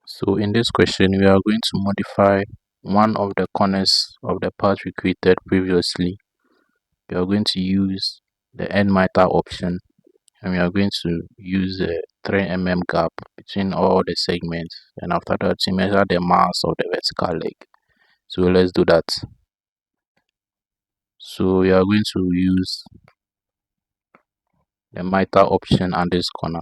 So in this question, we are going to modify one of the corners of the part we created previously. We are going to use the end miter option, and we are going to use a 3 mm gap between all the segments, and after that to measure the mass of the vertical leg. So let's do that. So we are going to use the miter option at this corner.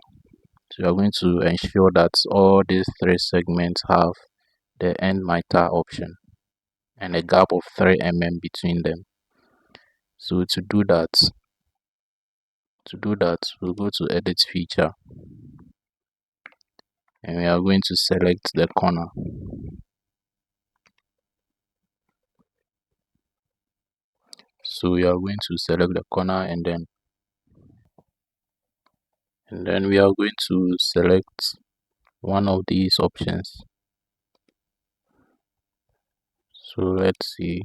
So we are going to ensure that all these 3 segments have the end miter option and a gap of 3 mm between them. So to do that we'll go to edit feature, and we are going to select the corner. So we are going to select the corner, and then we are going to select one of these options. So let's see.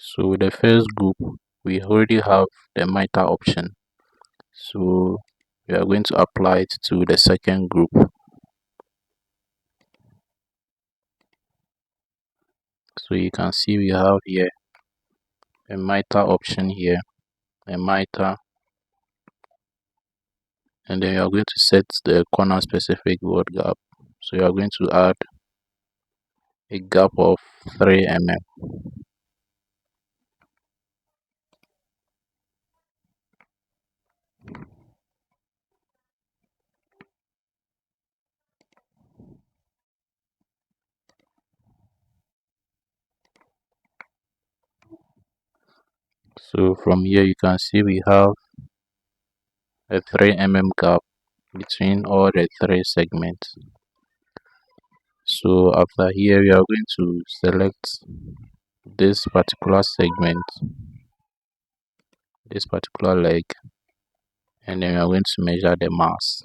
So the first group, we already have the miter option, so we are going to apply it to the second group. So you can see we have here a miter option here, a miter, and then you are going to set the corner specific word gap. So you are going to add a gap of 3 mm. So from here you can see we have a 3 mm gap between all the 3 segments. So after here we are going to select this particular segment, this particular leg, and then we are going to measure the mass.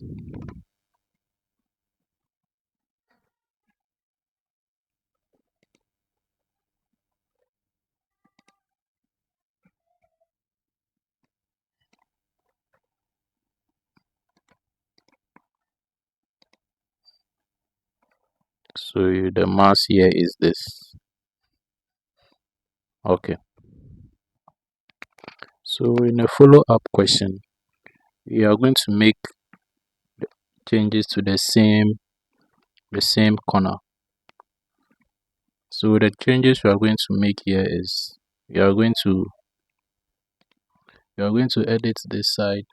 So the mass here is this. Okay, so in a follow-up question, we are going to make changes to the same corner. So the changes we are going to make here is we are going to edit this side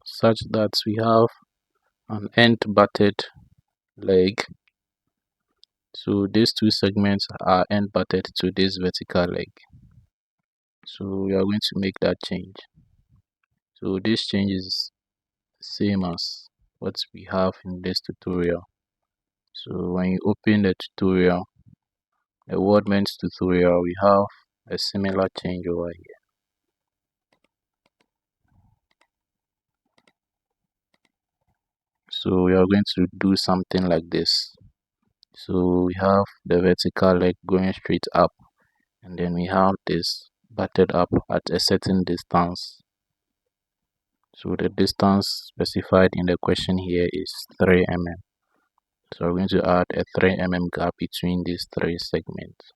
such that we have an end butted leg. So these 2 segments are end butted to this vertical leg. So we are going to make that change. So this change is same as what we have in this tutorial. So when you open the tutorial, the Weldment tutorial, we have a similar change over here. So we are going to do something like this. So we have the vertical leg going straight up, and then we have this butted up at a certain distance. So the distance specified in the question here is 3 mm. So we're going to add a 3 mm gap between these 3 segments.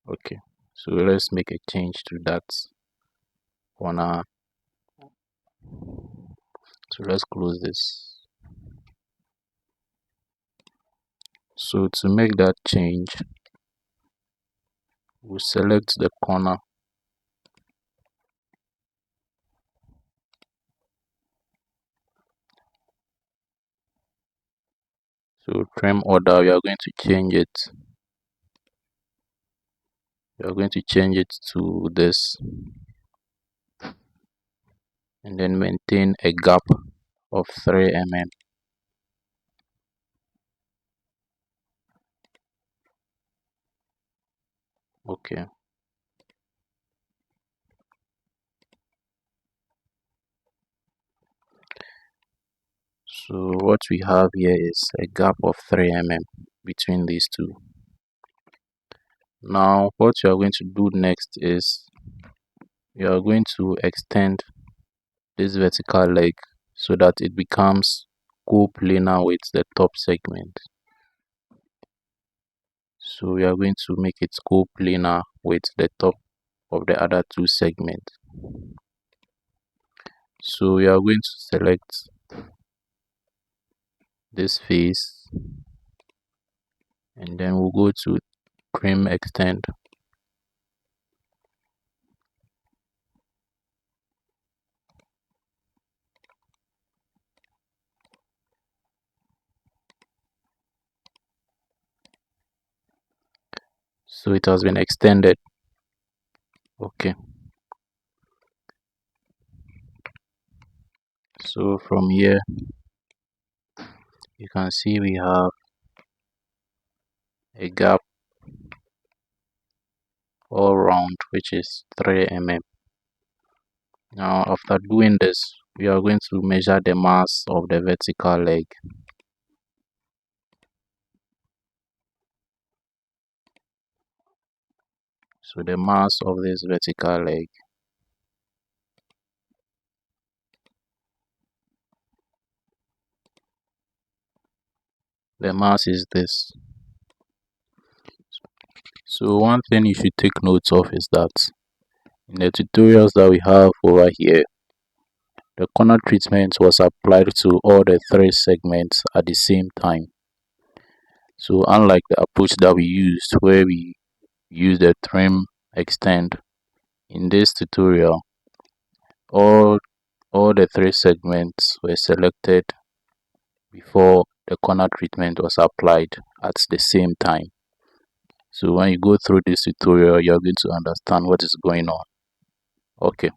Okay, so let's make a change to that corner. So let's close this. So to make that change, we'll select the corner. So trim order, we are going to change it. We are going to change it to this, and then maintain a gap of 3 mm. Okay, so what we have here is a gap of 3 mm between these two. Now what you are going to do next is you are going to extend this vertical leg so that it becomes coplanar with the top segment. So we are going to make it coplanar with the top of the other two segments. So we are going to select this face and then we'll go to trim extend. So it has been extended. Okay. So from here you can see we have a gap all round which is 3 mm. Now after doing this, we are going to measure the mass of the vertical leg. So the mass of this vertical leg, the mass is this. So one thing you should take note of is that in the tutorials that we have over here, the corner treatment was applied to all the 3 segments at the same time. So unlike the approach that we used where we use the trim extend, in this tutorial all the 3 segments were selected before the corner treatment was applied at the same time. So when you go through this tutorial, you're going to understand what is going on. Okay.